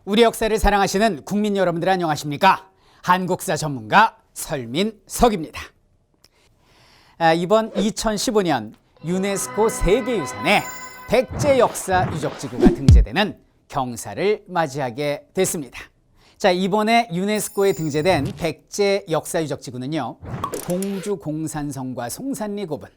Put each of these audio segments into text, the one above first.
우리 역사를 사랑하시는 국민 여러분들 안녕하십니까? 한국사 전문가 설민석입니다. 이번 2015년 유네스코 세계유산에 백제 역사 유적지구가 등재되는 경사를 맞이하게 됐습니다. 이번에 유네스코에 등재된 백제 역사 유적지구는요, 공주 공산성과 송산리 고분,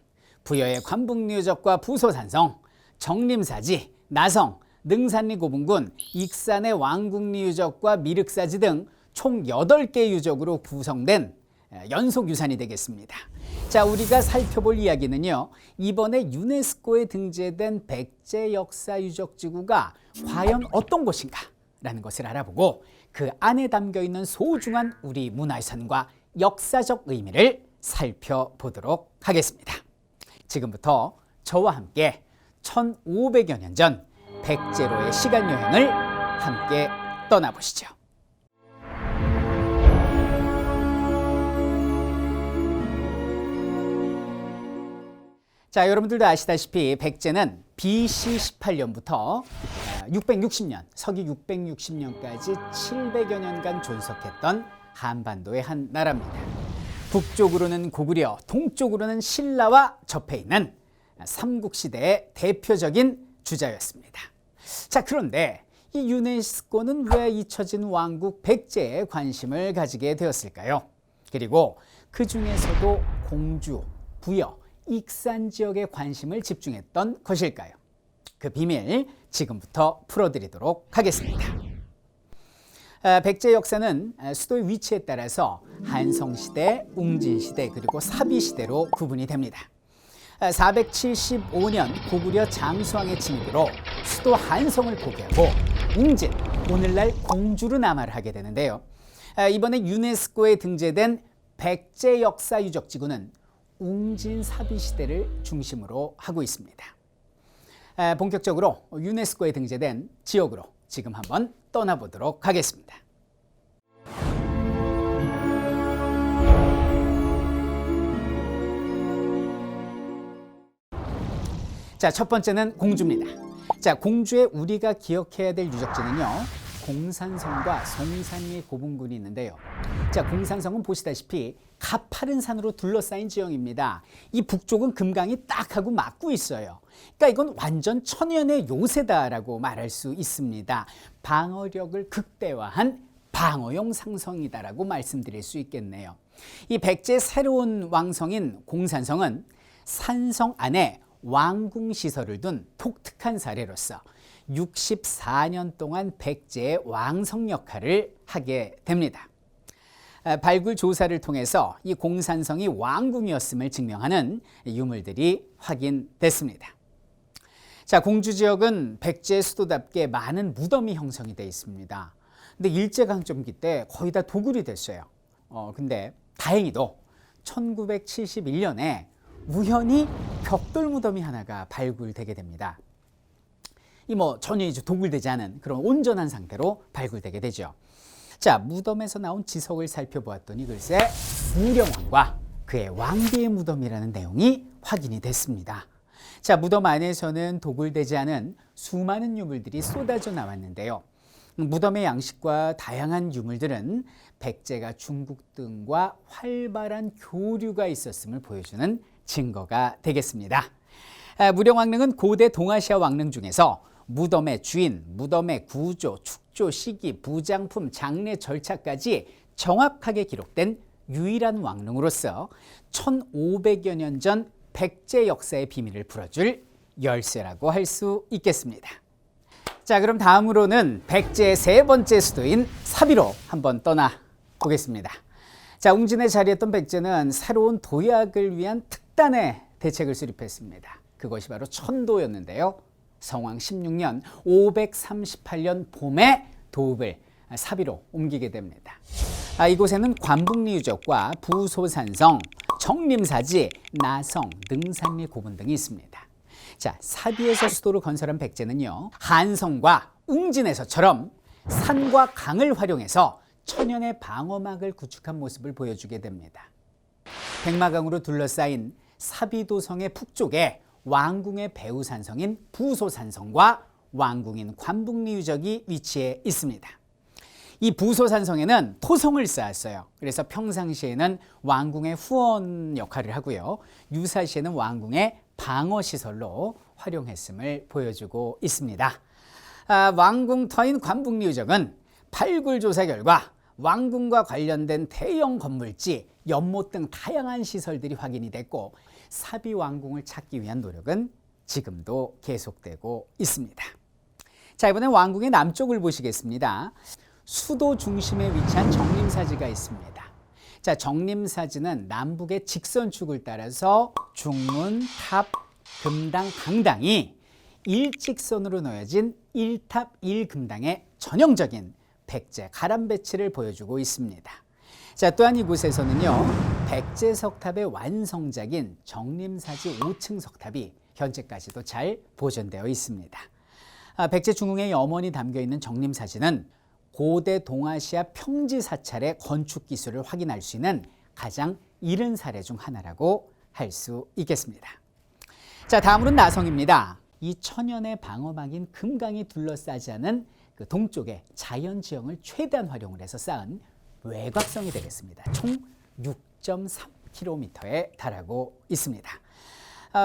부여의 관북리유적과 부소산성, 정림사지, 나성, 능산리 고분군, 익산의 왕궁리유적과 미륵사지 등 총 8개 유적으로 구성된 연속 유산이 되겠습니다. 우리가 살펴볼 이야기는요, 이번에 유네스코에 등재된 백제 역사 유적지구가 과연 어떤 곳인가 라는 것을 알아보고 그 안에 담겨 있는 소중한 우리 문화유산과 역사적 의미를 살펴보도록 하겠습니다. 지금부터 저와 함께 1500여 년 전 백제로의 시간 여행을 함께 떠나보시죠. 여러분들도 아시다시피 백제는 BC 18년부터 660년, 서기 660년까지 700여 년간 존속했던 한반도의 한 나라입니다. 북쪽으로는 고구려, 동쪽으로는 신라와 접해 있는 삼국시대의 대표적인 주자였습니다. 그런데 이 유네스코는 왜 잊혀진 왕국 백제에 관심을 가지게 되었을까요? 그리고 그 중에서도 공주, 부여, 익산 지역에 관심을 집중했던 것일까요? 그 비밀 지금부터 풀어드리도록 하겠습니다. 백제 역사는 수도의 위치에 따라서 한성시대, 웅진시대, 그리고 사비시대로 구분이 됩니다. 475년 고구려 장수왕의 침입으로 수도 한성을 포기하고 웅진, 오늘날 공주로 남하를 하게 되는데요. 이번에 유네스코에 등재된 백제 역사 유적지구는 웅진 사비시대를 중심으로 하고 있습니다. 본격적으로 유네스코에 등재된 지역으로 지금 한번 떠나보도록 하겠습니다. 첫 번째는 공주입니다. 공주의 우리가 기억해야 될 유적지는요, 공산성과 송산리 고분군이 있는데요. 공산성은 보시다시피 가파른 산으로 둘러싸인 지형입니다. 이 북쪽은 금강이 딱 하고 막고 있어요. 그러니까 이건 완전 천연의 요새다라고 말할 수 있습니다. 방어력을 극대화한 방어용 상성이다라고 말씀드릴 수 있겠네요. 이 백제의 새로운 왕성인 공산성은 산성 안에 왕궁시설을 둔 독특한 사례로서 64년 동안 백제의 왕성 역할을 하게 됩니다. 발굴 조사를 통해서 이 공산성이 왕궁이었음을 증명하는 유물들이 확인됐습니다. 공주 지역은 백제 수도답게 많은 무덤이 형성이 되어 있습니다. 근데 일제강점기 때 거의 다 도굴이 됐어요. 근데 다행히도 1971년에 우연히 벽돌 무덤이 하나가 발굴되게 됩니다. 전혀 도굴되지 않은 그런 온전한 상태로 발굴되게 되죠. 무덤에서 나온 지석을 살펴보았더니 글쎄 무령왕과 그의 왕비의 무덤이라는 내용이 확인이 됐습니다. 무덤 안에서는 도굴되지 않은 수많은 유물들이 쏟아져 나왔는데요. 무덤의 양식과 다양한 유물들은 백제가 중국 등과 활발한 교류가 있었음을 보여주는 증거가 되겠습니다. 무령왕릉은 고대 동아시아 왕릉 중에서 무덤의 주인, 무덤의 구조, 축조, 시기, 부장품, 장례 절차까지 정확하게 기록된 유일한 왕릉으로서 1500여 년 전 백제 역사의 비밀을 풀어줄 열쇠라고 할 수 있겠습니다. 그럼 다음으로는 백제의 세 번째 수도인 사비로 한번 떠나보겠습니다. 웅진에 자리했던 백제는 새로운 도약을 위한 특단의 대책을 수립했습니다. 그것이 바로 천도였는데요. 성왕 16년 538년 봄에 도읍을 사비로 옮기게 됩니다. 이곳에는 관북리 유적과 부소산성, 정림사지, 나성, 능산리 고분 등이 있습니다. 사비에서 수도를 건설한 백제는요, 한성과 웅진에서처럼 산과 강을 활용해서 천연의 방어막을 구축한 모습을 보여주게 됩니다. 백마강으로 둘러싸인 사비도성의 북쪽에 왕궁의 배후산성인 부소산성과 왕궁인 관북리 유적이 위치해 있습니다. 이 부소산성에는 토성을 쌓았어요. 그래서 평상시에는 왕궁의 후원 역할을 하고요. 유사시에는 왕궁의 방어시설로 활용했음을 보여주고 있습니다. 왕궁터인 관북리 유적은 발굴 조사 결과 왕궁과 관련된 대형 건물지, 연못 등 다양한 시설들이 확인이 됐고 사비 왕궁을 찾기 위한 노력은 지금도 계속되고 있습니다. 자, 이번엔 왕궁의 남쪽을 보시겠습니다. 수도 중심에 위치한 정림사지가 있습니다. 자, 정림사지는 남북의 직선축을 따라서 중문, 탑, 금당, 강당이 일직선으로 놓여진 1탑 1금당의 전형적인 백제 가람 배치를 보여주고 있습니다. 자, 또한 이곳에서는요, 백제 석탑의 완성작인 정림사지 5층 석탑이 현재까지도 잘 보존되어 있습니다. 백제 중흥의 염원이 담겨 있는 정림사지는 고대 동아시아 평지 사찰의 건축 기술을 확인할 수 있는 가장 이른 사례 중 하나라고 할 수 있겠습니다. 자, 다음으로는 나성입니다. 이 천연의 방어막인 금강이 둘러싸지 않은 그 동쪽의 자연지형을 최대한 활용을 해서 쌓은 외곽성이 되겠습니다. 총 6.3km에 달하고 있습니다.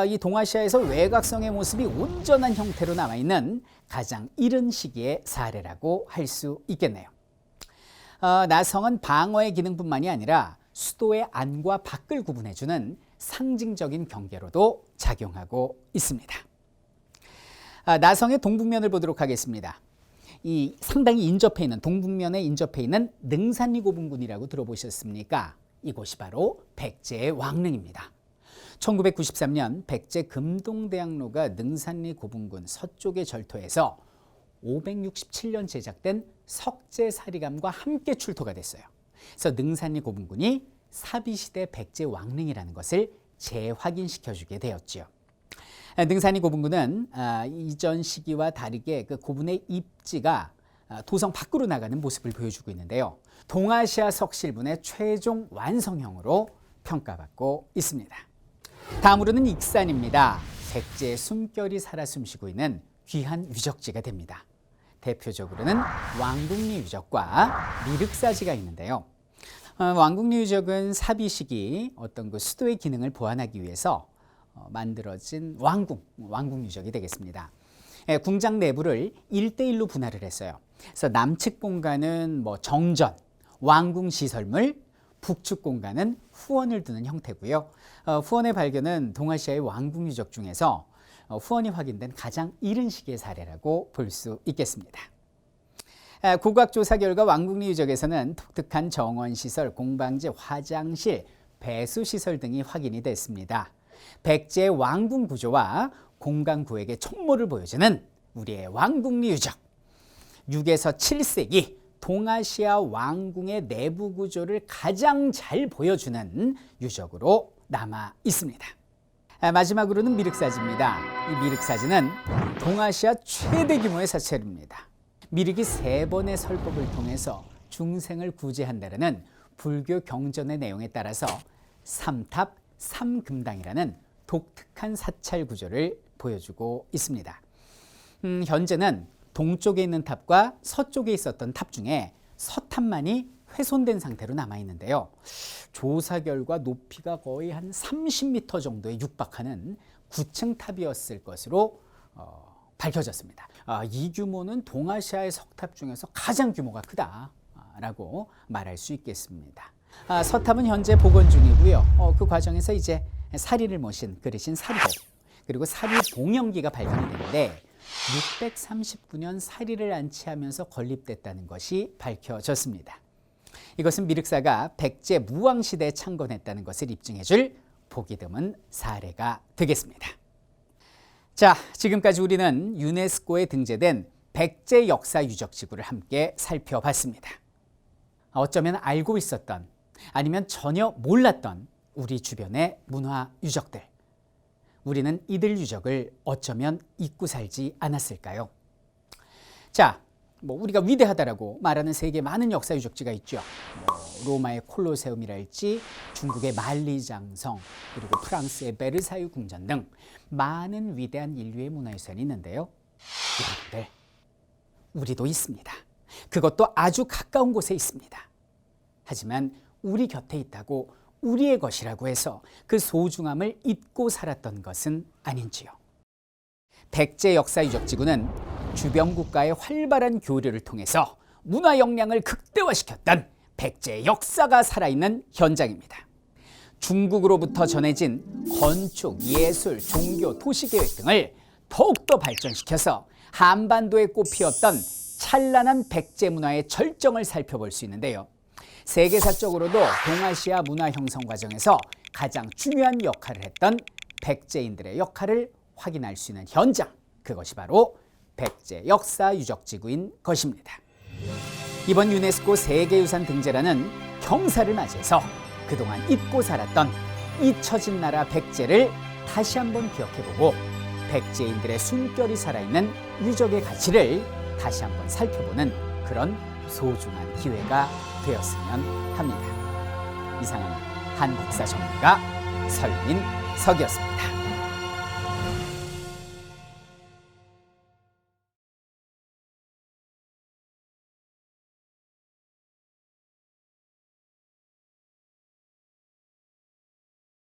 이 동아시아에서 외곽성의 모습이 온전한 형태로 남아있는 가장 이른 시기의 사례라고 할 수 있겠네요. 나성은 방어의 기능뿐만이 아니라 수도의 안과 밖을 구분해주는 상징적인 경계로도 작용하고 있습니다. 나성의 동북면을 보도록 하겠습니다. 이 상당히 인접해 있는 동북면에 인접해 있는 능산리 고분군이라고 들어보셨습니까? 이곳이 바로 백제의 왕릉입니다. 1993년 백제 금동대학로가 능산리 고분군 서쪽의 절토에서 567년 제작된 석제사리감과 함께 출토가 됐어요. 그래서 능산리 고분군이 사비시대 백제 왕릉이라는 것을 재확인시켜주게 되었지요. 능산리 고분군은 이전 시기와 다르게 그 고분의 입지가 도성 밖으로 나가는 모습을 보여주고 있는데요. 동아시아 석실분의 최종 완성형으로 평가받고 있습니다. 다음으로는 익산입니다. 백제의 숨결이 살아 숨쉬고 있는 귀한 유적지가 됩니다. 대표적으로는 왕궁리 유적과 미륵사지가 있는데요. 왕궁리 유적은 사비 시기 어떤 그 수도의 기능을 보완하기 위해서 만들어진 왕궁 유적이 되겠습니다. 궁장 내부를 1대1로 분할을 했어요. 그래서 남측 공간은 정전, 왕궁 시설물, 북측 공간은 후원을 두는 형태고요. 후원의 발견은 동아시아의 왕궁 유적 중에서 후원이 확인된 가장 이른 시기의 사례라고 볼 수 있겠습니다. 국악조사 결과 왕궁리 유적에서는 독특한 정원시설, 공방제, 화장실, 배수시설 등이 확인이 됐습니다. 백제의 왕궁 구조와 공간 구획의 촉모를 보여주는 우리의 왕궁리 유적. 6에서 7세기 동아시아 왕궁의 내부 구조를 가장 잘 보여주는 유적으로 남아 있습니다. 마지막으로는 미륵사지입니다. 이 미륵사지는 동아시아 최대 규모의 사찰입니다. 미륵이 3번의 설법을 통해서 중생을 구제한다는 불교 경전의 내용에 따라서 3탑 3금당이라는 독특한 사찰 구조를 보여주고 있습니다. 현재는 동쪽에 있는 탑과 서쪽에 있었던 탑 중에 서탑만이 훼손된 상태로 남아있는데요. 조사 결과 높이가 거의 한 30m 정도에 육박하는 9층 탑이었을 것으로 밝혀졌습니다. 이 규모는 동아시아의 석탑 중에서 가장 규모가 크다라고 말할 수 있겠습니다. 서탑은 현재 복원 중이고요. 그 과정에서 이제 사리를 모신 그릇인 사리봉, 그리고 사리 봉영기가 발견이 되는데 639년 사리를 안치하면서 건립됐다는 것이 밝혀졌습니다. 이것은 미륵사가 백제 무왕시대에 창건했다는 것을 입증해줄 보기 드문 사례가 되겠습니다. 자, 지금까지 우리는 유네스코에 등재된 백제 역사 유적지구를 함께 살펴봤습니다. 어쩌면 알고 있었던, 아니면 전혀 몰랐던 우리 주변의 문화 유적들. 우리는 이들 유적을 어쩌면 잊고 살지 않았을까요? 자, 우리가 위대하다라고 말하는 세계 많은 역사 유적지가 있죠. 로마의 콜로세움이랄지, 중국의 만리장성, 그리고 프랑스의 베르사유 궁전 등 많은 위대한 인류의 문화유산이 있는데요. 여러분들, 우리도 있습니다. 그것도 아주 가까운 곳에 있습니다. 하지만 우리 곁에 있다고 우리의 것이라고 해서 그 소중함을 잊고 살았던 것은 아닌지요. 백제 역사유적지구는 주변 국가의 활발한 교류를 통해서 문화 역량을 극대화시켰던 백제의 역사가 살아있는 현장입니다. 중국으로부터 전해진 건축, 예술, 종교, 도시계획 등을 더욱더 발전시켜서 한반도에 꽃피웠던 찬란한 백제 문화의 절정을 살펴볼 수 있는데요. 세계사적으로도 동아시아 문화 형성 과정에서 가장 중요한 역할을 했던 백제인들의 역할을 확인할 수 있는 현장, 그것이 바로 백제 역사유적지구인 것입니다. 이번 유네스코 세계유산 등재라는 경사를 맞이해서 그동안 잊고 살았던 잊혀진 나라 백제를 다시 한번 기억해보고 백제인들의 숨결이 살아있는 유적의 가치를 다시 한번 살펴보는 그런 소중한 기회가 되었으면 합니다. 이상은 한국사 전문가 설민석이었습니다.